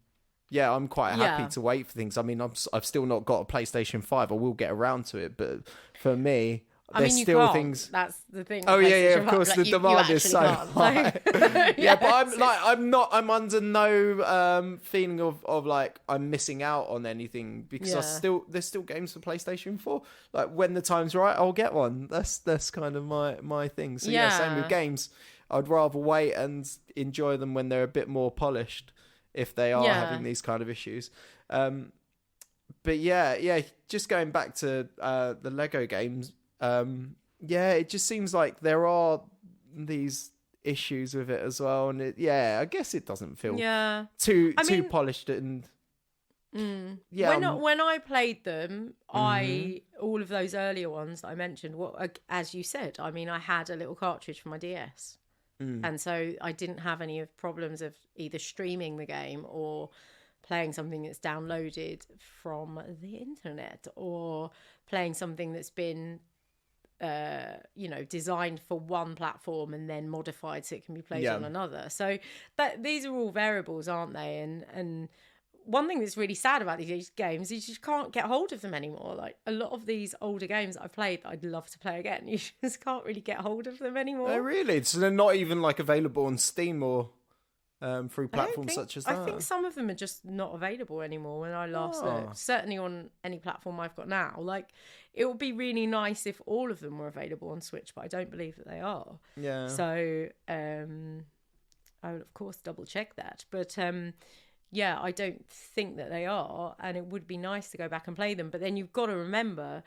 [SPEAKER 2] quite happy to wait for things. I mean, I've still not got a PlayStation 5. I will get around to it, but for me, there's still things.
[SPEAKER 1] That's the thing.
[SPEAKER 2] Oh yeah, of course. Like, the demand is so high. But I'm under no feeling of like I'm missing out on anything, because there's still games for PlayStation 4. Like, when the time's right, I'll get one. That's kind of my thing. So same with games. I'd rather wait and enjoy them when they're a bit more polished, if they are having these kind of issues. But just going back to the Lego games. It just seems like there are these issues with it as well, and I guess it doesn't feel too polished and
[SPEAKER 1] when I played them, all of those earlier ones that I mentioned, as you said, I mean, I had a little cartridge for my DS, and so I didn't have any of problems of either streaming the game or playing something that's downloaded from the internet, or playing something that's been designed for one platform and then modified so it can be played on another. So these are all variables, aren't they? And one thing that's really sad about these games is you just can't get hold of them anymore. Like, a lot of these older games that I've played that I'd love to play again, you just can't really get hold of them anymore.
[SPEAKER 2] Oh, really? So they're not even like available on Steam or through platforms such as that?
[SPEAKER 1] I think some of them are just not available anymore when I last looked. Certainly on any platform I've got now. Like, it would be really nice if all of them were available on Switch, but I don't believe that they are. Yeah. So I will, of course, double check that. But I don't think that they are, and it would be nice to go back and play them. But then you've got to remember,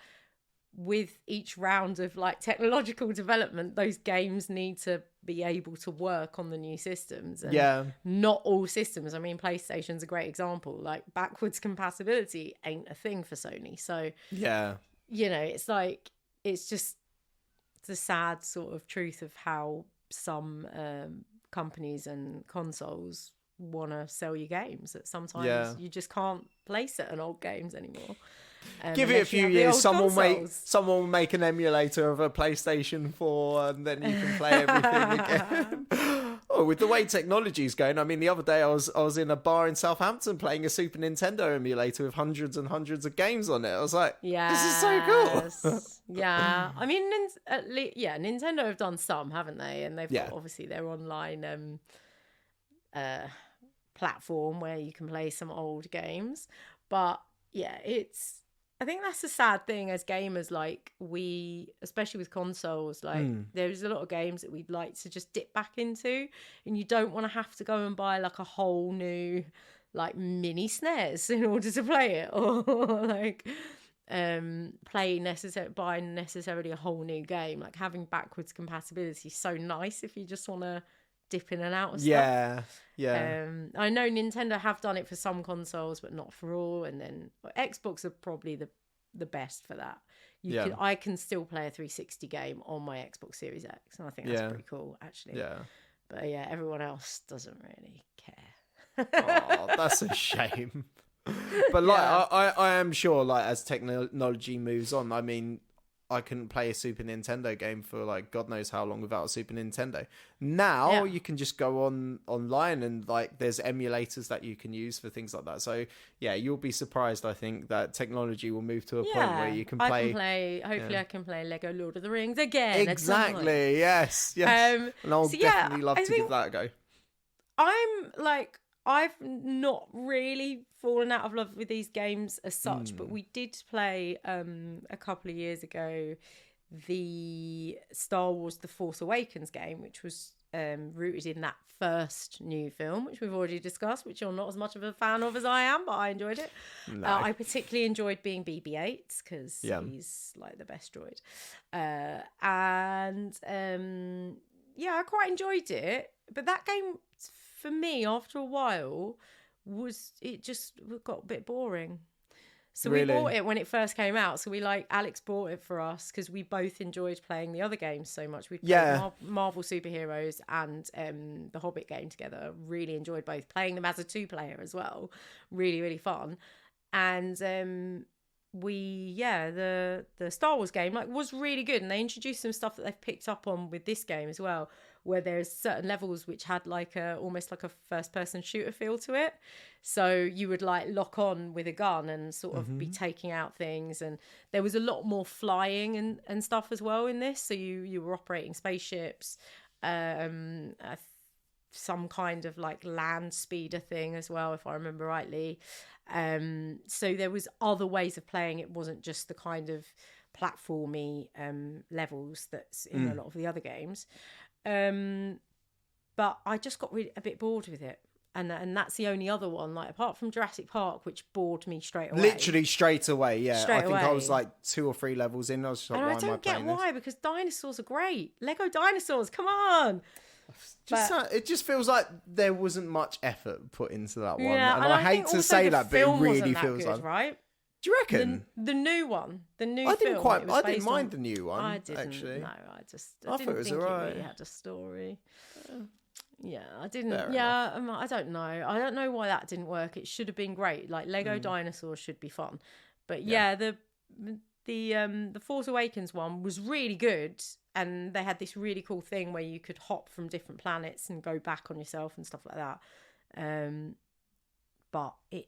[SPEAKER 1] with each round of like technological development, those games need to be able to work on the new systems, and not all systems. I mean, PlayStation's a great example. Like, backwards compatibility ain't a thing for Sony, so it's like, it's just the sad sort of truth of how some companies and consoles want to sell you games, that sometimes you just can't play certain old games anymore.
[SPEAKER 2] Give it a few years, someone will make an emulator of a PlayStation 4, and then you can play everything again. With the way technology's going, I mean, the other day I was in a bar in Southampton playing a Super Nintendo emulator with hundreds and hundreds of games on it. I was like, this is so cool.
[SPEAKER 1] I mean, Nintendo have done some, haven't they? And they've got, obviously, their online platform where you can play some old games. But I think that's the sad thing as gamers. Like, especially with consoles, like there's a lot of games that we'd like to just dip back into, and you don't want to have to go and buy like a whole new like mini SNES in order to play it, or like buy necessarily a whole new game. Like, having backwards compatibility is so nice if you just want to dip in and out of stuff. I know Nintendo have done it for some consoles, but not for all. And then Xbox are probably the best for that. I can still play a 360 game on my Xbox Series X, and I think that's pretty cool, actually. But everyone else doesn't really care.
[SPEAKER 2] That's a shame. But like, I am sure, like, as technology moves on, I mean, I couldn't play a Super Nintendo game for like God knows how long without a Super Nintendo. Now you can just go online and like there's emulators that you can use for things like that. So yeah, you'll be surprised. I think that technology will move to a point where you can play.
[SPEAKER 1] Hopefully, I can play Lego Lord of the Rings again.
[SPEAKER 2] Exactly. Yes. And I'll definitely love to give that a go.
[SPEAKER 1] I've not really fallen out of love with these as such, but we did play a couple of years ago the Star Wars The Force Awakens game, which was rooted in that first new film, which we've already discussed, which you're not as much of a fan of as I am, but I enjoyed it. No. I particularly enjoyed being BB-8 because he's like the best droid. I quite enjoyed it, but that game for me after a while just got a bit boring. So we bought it when it first came out. So Alex bought it for us because we both enjoyed playing the other games so much. We played Marvel Superheroes and the Hobbit game together. Really enjoyed both, playing them as a 2-player as well. Really, really fun. And the Star Wars game was really good, and they introduced some stuff that they've picked up on with this game as well, where there's certain levels which had almost like a first person shooter feel to it. So you would lock on with a gun and sort of be taking out things, and there was a lot more flying and stuff as well in this. So you were operating spaceships, some kind of land speeder thing as well, if I remember rightly. So there was other ways of playing. It wasn't just the kind of platformy levels that's in a lot of the other games. But I just got a bit bored with it. And that's the only other one, apart from Jurassic Park, which bored me straight away.
[SPEAKER 2] Literally straight away, yeah. I think I was 2 or 3 levels in. I was just like, why am I playing this? I don't get why,
[SPEAKER 1] because dinosaurs are great. Lego dinosaurs, come on!
[SPEAKER 2] It just feels like there wasn't much effort put into that one.
[SPEAKER 1] Yeah,
[SPEAKER 2] and I hate to say that, but it really feels
[SPEAKER 1] good, right?
[SPEAKER 2] Do you reckon?
[SPEAKER 1] The new one, I
[SPEAKER 2] didn't mind the new one.
[SPEAKER 1] I didn't.
[SPEAKER 2] Actually.
[SPEAKER 1] No, I
[SPEAKER 2] thought it was alright.
[SPEAKER 1] It really had a story. Yeah, I didn't. I don't know. I don't know why that didn't work. It should have been great. Lego dinosaurs should be fun, but the Force Awakens one was really good, and they had this really cool thing where you could hop from different planets and go back on yourself and stuff like that. But I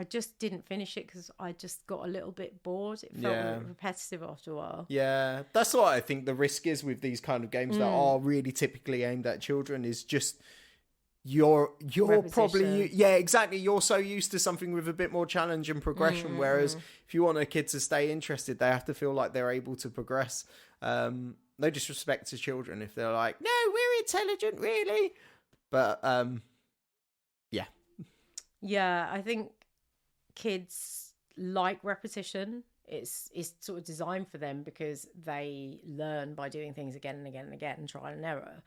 [SPEAKER 1] just didn't finish it because I just got a little bit bored. It felt a bit repetitive after a while.
[SPEAKER 2] Yeah, that's what I think the risk is with these kind of games that are really typically aimed at children, is just you're probably exactly, you're so used to something with a bit more challenge and progression, whereas if you want a kid to stay interested, they have to feel like they're able to progress. No disrespect to children if they're like, no, we're intelligent, really, but
[SPEAKER 1] yeah, I think kids like repetition. It's sort of designed for them because they learn by doing things again and again and again, trial and error.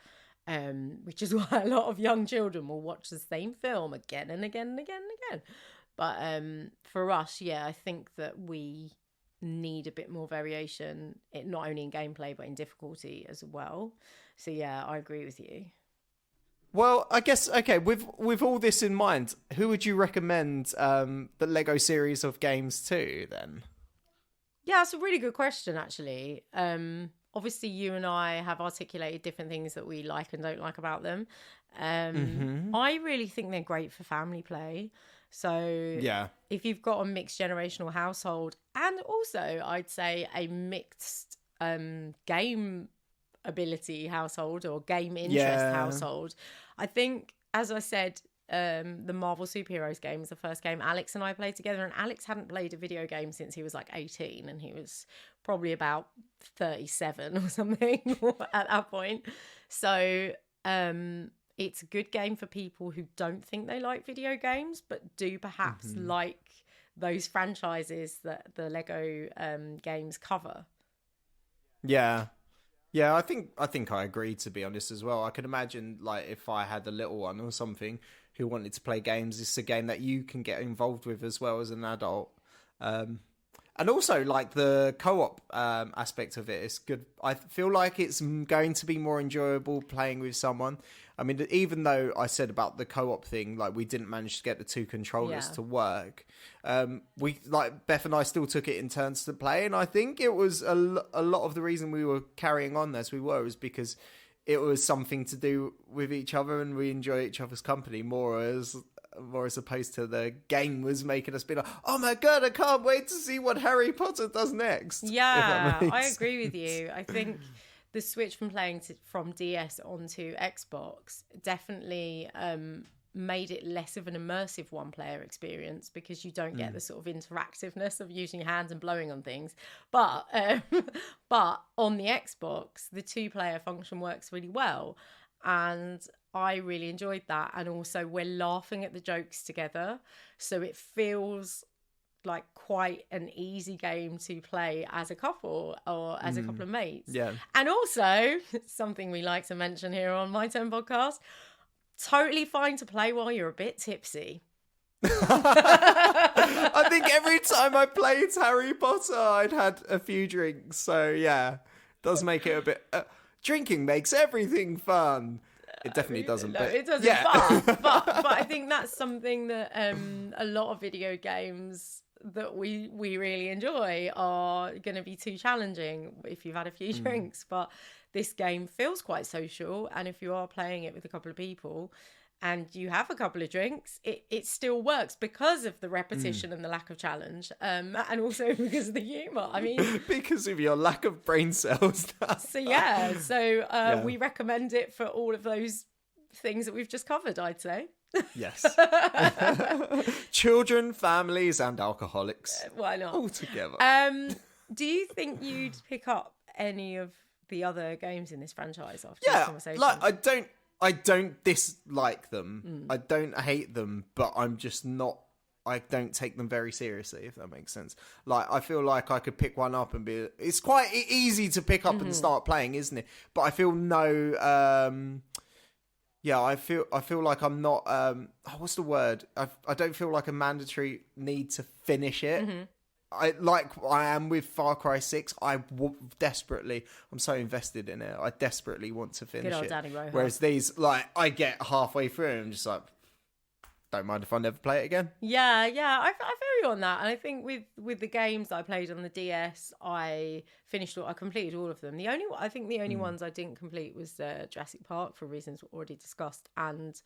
[SPEAKER 1] Which is why a lot of young children will watch the same film again and again and again and again. But for us, I think that we need a bit more variation, not only in gameplay but in difficulty as well. So I agree with you.
[SPEAKER 2] Well, I guess, okay, with all this in mind, who would you recommend the Lego series of games to then?
[SPEAKER 1] Yeah, that's a really good question, actually. Obviously, you and I have articulated different things that we like and don't like about them. I really think they're great for family play. So if you've got a mixed generational household, and also I'd say a mixed game ability household or game interest household, I think, as I said, the Marvel Superheroes game was the first game Alex and I played together, and Alex hadn't played a video game since he was 18, and he was probably about 37 or something at that point. So it's a good game for people who don't think they like video games but do perhaps like those franchises that the Lego games cover.
[SPEAKER 2] Yeah, I think I agree, to be honest, as well. I could imagine, if I had a little one or something who wanted to play games, it's a game that you can get involved with as well as an adult. And also, like, the co-op aspect of it is good. I feel like it's going to be more enjoyable playing with someone. I mean, even though I said about the co-op thing, like, we didn't manage to get the 2 controllers to work, Beth and I still took it in turns to play, and I think it was a lot of the reason we were carrying on as we were was because it was something to do with each other, and we enjoy each other's company more as opposed to the game was making us be like, oh my god, I can't wait to see what Harry Potter does next.
[SPEAKER 1] Yeah, I agree with you. I think the switch from playing from DS onto Xbox definitely made it less of an immersive one-player experience because you don't get the sort of interactiveness of using your hands and blowing on things. But on the Xbox, the 2-player function works really well. And I really enjoyed that. And also we're laughing at the jokes together. So it feels like quite an easy game to play as a couple or as a couple of mates.
[SPEAKER 2] Yeah.
[SPEAKER 1] And also, something we like to mention here on My Turn Podcast, totally fine to play while you're a bit tipsy.
[SPEAKER 2] I think every time I played Harry Potter, I'd had a few drinks. So yeah, does make it a bit... drinking makes everything fun. It definitely doesn't.
[SPEAKER 1] No,
[SPEAKER 2] but
[SPEAKER 1] it doesn't.
[SPEAKER 2] Yeah.
[SPEAKER 1] But I think that's something that a lot of video games that we really enjoy are going to be too challenging if you've had a few drinks. But this game feels quite social, and if you are playing it with a couple of people and you have a couple of drinks, it still works because of the repetition and the lack of challenge, and also because of the humour. I mean,
[SPEAKER 2] because of your lack of brain cells.
[SPEAKER 1] We recommend it for all of those things that we've just covered, I'd say.
[SPEAKER 2] Yes. Children, families, and alcoholics.
[SPEAKER 1] Why not?
[SPEAKER 2] All together.
[SPEAKER 1] Do you think you'd pick up any of the other games in this franchise after this conversation?
[SPEAKER 2] Like I don't dislike them. I don't hate them, but I'm just not. I don't take them very seriously, if that makes sense. Like, I feel like I could pick one up and be... It's quite easy to pick up and start playing, isn't it? But I feel I feel like I'm not... what's the word? I don't feel like a mandatory need to finish it. I am with Far Cry 6. Desperately... I'm so invested in it. I desperately want to finish
[SPEAKER 1] Good old
[SPEAKER 2] it.
[SPEAKER 1] Danny Rojo.
[SPEAKER 2] Whereas these, like, I get halfway through and I'm just like... Don't mind if I never play it again.
[SPEAKER 1] Yeah, I feel you on that. And I think with the games I played on the DS, I completed all of them. The only ones I didn't complete was Jurassic Park for reasons already discussed, and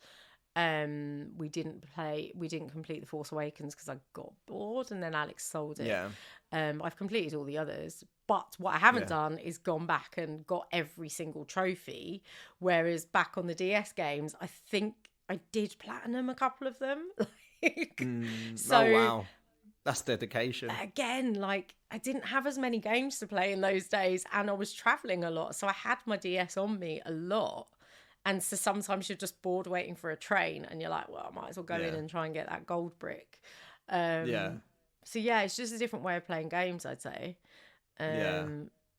[SPEAKER 1] we didn't complete The Force Awakens because I got bored, and then Alex sold it.
[SPEAKER 2] Yeah.
[SPEAKER 1] I've completed all the others, but what I haven't done is gone back and got every single trophy. Whereas back on the DS games, I think I did platinum a couple of them.
[SPEAKER 2] So, oh, wow. That's dedication.
[SPEAKER 1] Again, like, I didn't have as many games to play in those days, and I was traveling a lot. So I had my DS on me a lot. And so sometimes you're just bored waiting for a train and you're like, well, I might as well go in and try and get that gold brick. So yeah, it's just a different way of playing games, I'd say.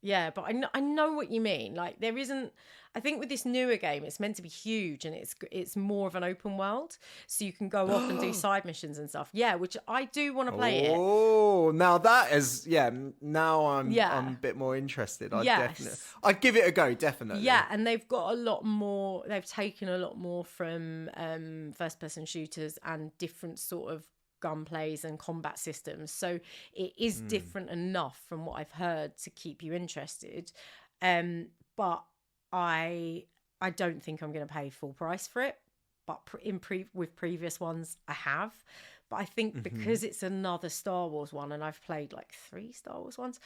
[SPEAKER 1] Yeah, but I know what you mean. Like, there isn't... I think with this newer game, it's meant to be huge, and it's more of an open world, so you can go off and do side missions and stuff. Yeah, which I do want to play it.
[SPEAKER 2] Oh, now that is... Yeah, now I'm a bit more interested. I'd give it a go, definitely.
[SPEAKER 1] Yeah, and they've got a lot more... They've taken a lot more from first-person shooters and different sort of gunplays and combat systems, so it is different enough from what I've heard to keep you interested, but I don't think I'm going to pay full price for it, but with previous ones I have. But I think because it's another Star Wars one, and I've played like 3 Star Wars ones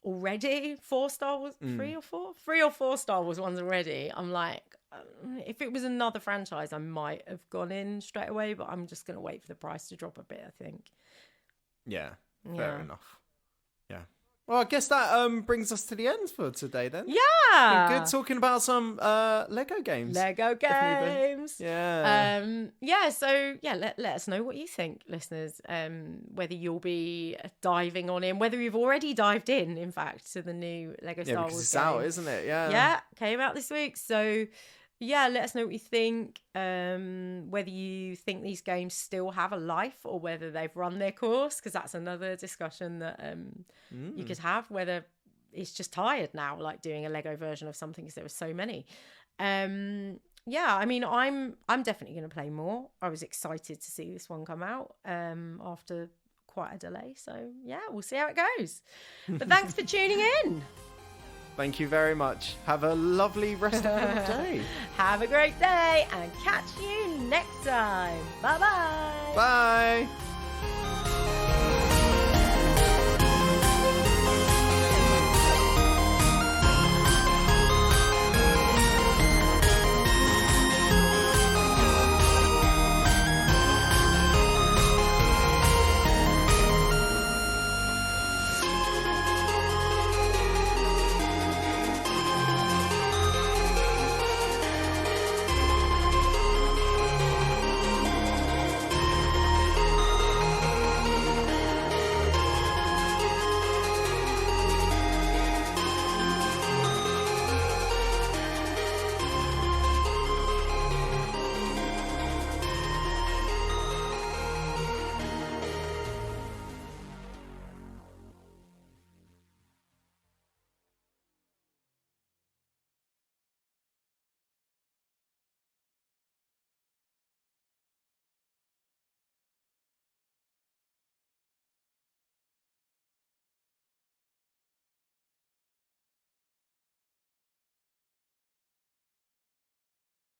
[SPEAKER 1] already, 4 Star Wars, 3 or 4 Star Wars ones already, I'm like, if it was another franchise, I might have gone in straight away, but I'm just going to wait for the price to drop a bit, I think.
[SPEAKER 2] Yeah, fair enough. Yeah. Well, I guess that brings us to the end for today then.
[SPEAKER 1] Yeah.
[SPEAKER 2] Been good talking about some Lego games.
[SPEAKER 1] Yeah. So let us know what you think, listeners. Whether you'll be diving on in, whether you've already dived in fact, to the new Lego Star Wars
[SPEAKER 2] it's
[SPEAKER 1] game.
[SPEAKER 2] out, isn't it? Yeah.
[SPEAKER 1] Yeah, came out this week. So Yeah, let us know what you think. Whether you think these games still have a life or whether they've run their course, because that's another discussion that you could have. Whether it's just tired now, like doing a Lego version of something because there were so many. Yeah, I mean, I'm definitely going to play more. I was excited to see this one come out after quite a delay. So yeah, we'll see how it goes. But thanks for tuning in.
[SPEAKER 2] Thank you very much. Have a lovely rest of your day.
[SPEAKER 1] Have a great day and catch you next time. Bye-bye.
[SPEAKER 2] Bye.